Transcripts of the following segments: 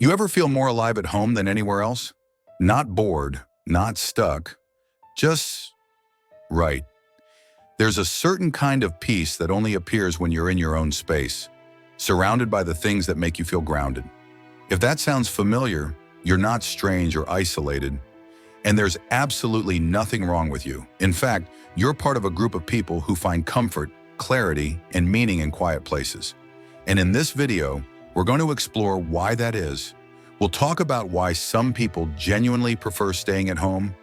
You ever feel more alive at home than anywhere else? Not bored, not stuck, just right. There's a certain kind of peace that only appears when you're in your own space, surrounded by the things that make you feel grounded. If that sounds familiar, you're not strange or isolated, and there's absolutely nothing wrong with you. In fact, you're part of a group of people who find comfort, clarity, and meaning in quiet places. And in this video, we're going to explore why that is. We'll talk about why some people genuinely prefer staying at home,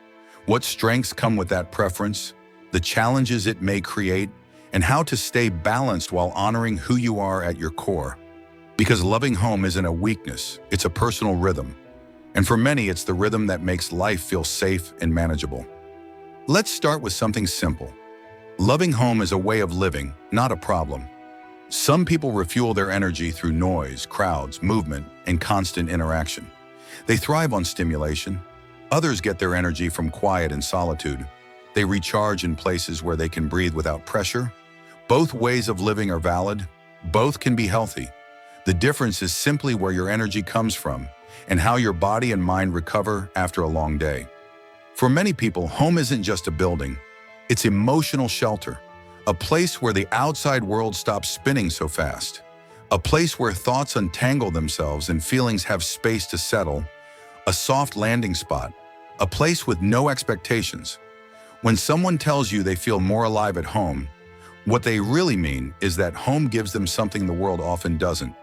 what strengths come with that preference, the challenges it may create, and how to stay balanced while honoring who you are at your core. Because loving home isn't a weakness, it's a personal rhythm. And for many, it's the rhythm that makes life feel safe and manageable. Let's start with something simple. Loving home is a way of living, not a problem. Some people refuel their energy through noise, crowds, movement, and constant interaction. They thrive on stimulation. Others get their energy from quiet and solitude. They recharge in places where they can breathe without pressure. Both ways of living are valid. Both can be healthy. The difference is simply where your energy comes from and how your body and mind recover after a long day. For many people, home isn't just a building. It's emotional shelter, a place where the outside world stops spinning so fast, a place where thoughts untangle themselves and feelings have space to settle, a soft landing spot, a place with no expectations. When someone tells you they feel more alive at home, what they really mean is that home gives them something the world often doesn't: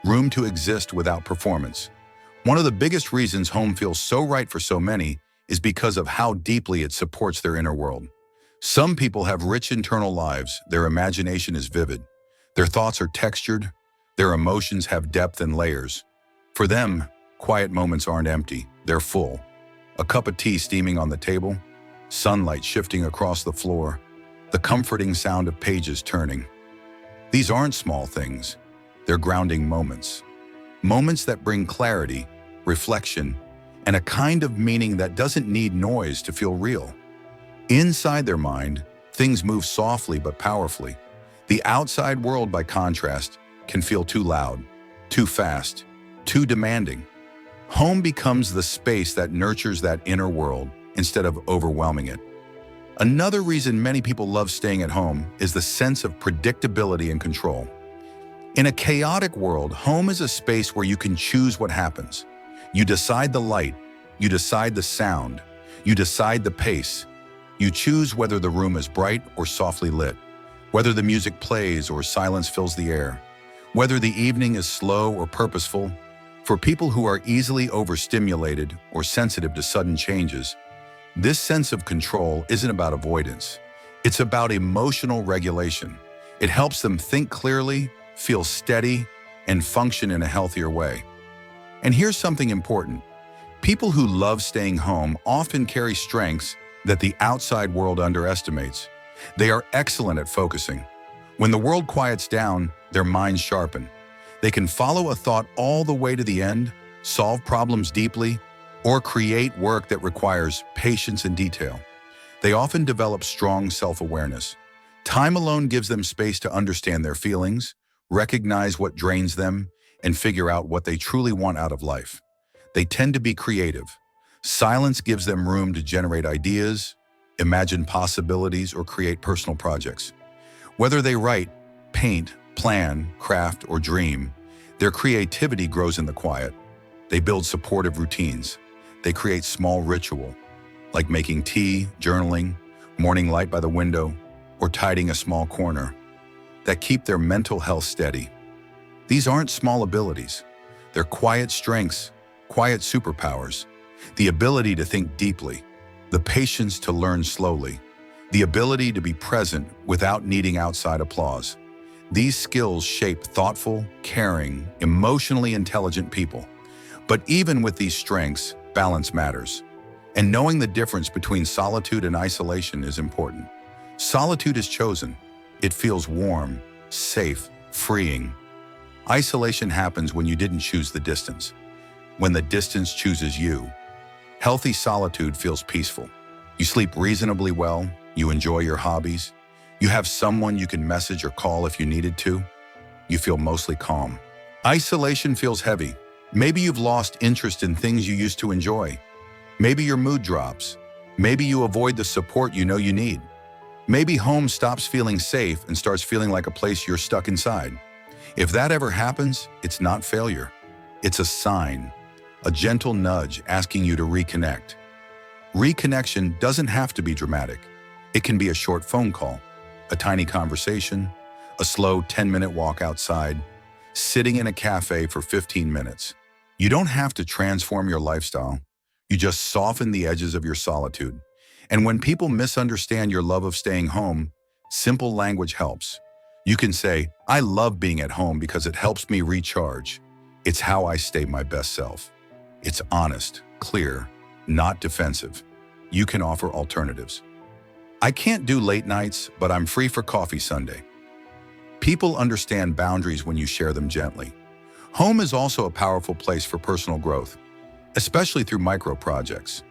room to exist without performance. One of the biggest reasons home feels so right for so many is because of how deeply it supports their inner world. Some people have rich internal lives, their imagination is vivid, their thoughts are textured, their emotions have depth and layers. For them, quiet moments aren't empty, they're full. A cup of tea steaming on the table, sunlight shifting across the floor, the comforting sound of pages turning. These aren't small things, they're grounding moments. Moments that bring clarity, reflection, and a kind of meaning that doesn't need noise to feel real. Inside their mind, things move softly but powerfully. The outside world, by contrast, can feel too loud, too fast, too demanding. Home becomes the space that nurtures that inner world instead of overwhelming it. Another reason many people love staying at home is the sense of predictability and control. In a chaotic world, home is a space where you can choose what happens. You decide the light, you decide the sound, you decide the pace. You choose whether the room is bright or softly lit, whether the music plays or silence fills the air, whether the evening is slow or purposeful. For people who are easily overstimulated or sensitive to sudden changes, this sense of control isn't about avoidance. It's about emotional regulation. It helps them think clearly, feel steady, and function in a healthier way. And here's something important. People who love staying home often carry strengths that the outside world underestimates. They are excellent at focusing. When the world quiets down, their minds sharpen. They can follow a thought all the way to the end, solve problems deeply, or create work that requires patience and detail. They often develop strong self-awareness. Time alone gives them space to understand their feelings, recognize what drains them, and figure out what they truly want out of life. They tend to be creative. Silence gives them room to generate ideas, imagine possibilities, or create personal projects. Whether they write, paint, plan, craft, or dream, their creativity grows in the quiet. They build supportive routines. They create small ritual, like making tea, journaling, morning light by the window, or tidying a small corner, that keep their mental health steady. These aren't small abilities. They're quiet strengths, quiet superpowers. The ability to think deeply, the patience to learn slowly, the ability to be present without needing outside applause. These skills shape thoughtful, caring, emotionally intelligent people. But even with these strengths, balance matters. And knowing the difference between solitude and isolation is important. Solitude is chosen. It feels warm, safe, freeing. Isolation happens when you didn't choose the distance, when the distance chooses you. Healthy solitude feels peaceful. You sleep reasonably well, you enjoy your hobbies, you have someone you can message or call if you needed to. You feel mostly calm. Isolation feels heavy. Maybe you've lost interest in things you used to enjoy. Maybe your mood drops. Maybe you avoid the support you know you need. Maybe home stops feeling safe and starts feeling like a place you're stuck inside. If that ever happens, it's not failure. It's a sign, a gentle nudge asking you to reconnect. Reconnection doesn't have to be dramatic. It can be a short phone call, a tiny conversation, a slow 10-minute walk outside, sitting in a cafe for 15 minutes. You don't have to transform your lifestyle. You just soften the edges of your solitude. And when people misunderstand your love of staying home, simple language helps. You can say, "I love being at home because it helps me recharge. It's how I stay my best self." It's honest, clear, not defensive. You can offer alternatives. "I can't do late nights, but I'm free for coffee Sunday." People understand boundaries when you share them gently. Home is also a powerful place for personal growth, especially through micro projects.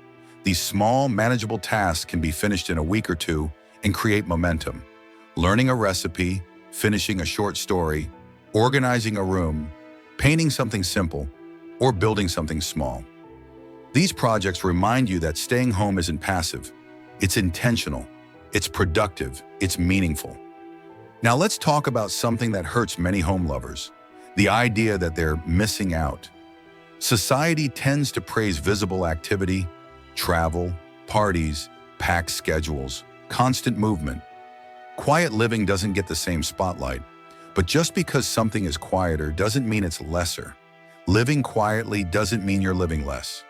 These small, manageable tasks can be finished in a week or two and create momentum. Learning a recipe, finishing a short story, organizing a room, painting something simple, or building something small. These projects remind you that staying home isn't passive. It's intentional, it's productive, it's meaningful. Now let's talk about something that hurts many home lovers, the idea that they're missing out. Society tends to praise visible activity, travel, parties, packed schedules, constant movement. Quiet living doesn't get the same spotlight, but just because something is quieter doesn't mean it's lesser. Living quietly doesn't mean you're living less.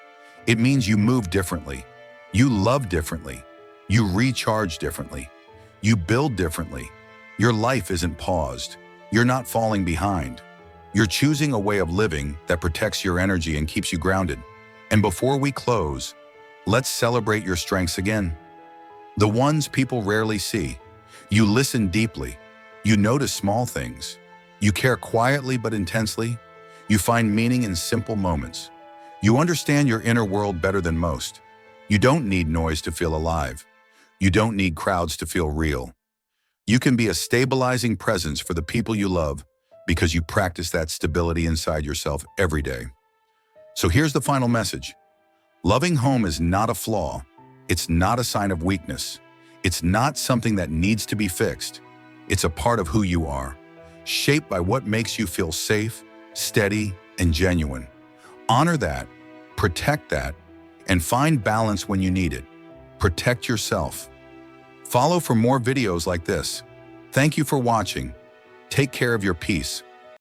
It means you move differently, you love differently, you recharge differently, you build differently. Your life isn't paused. You're not falling behind. You're choosing a way of living that protects your energy and keeps you grounded. And before we close, let's celebrate your strengths again. The ones people rarely see. You listen deeply. You notice small things. You care quietly but intensely. You find meaning in simple moments. You understand your inner world better than most. You don't need noise to feel alive. You don't need crowds to feel real. You can be a stabilizing presence for the people you love because you practice that stability inside yourself every day. So here's the final message. Loving home is not a flaw. It's not a sign of weakness. It's not something that needs to be fixed. It's a part of who you are, shaped by what makes you feel safe, steady, and genuine. Honor that, protect that, and find balance when you need it. Protect yourself. Follow for more videos like this. Thank you for watching. Take care of your peace.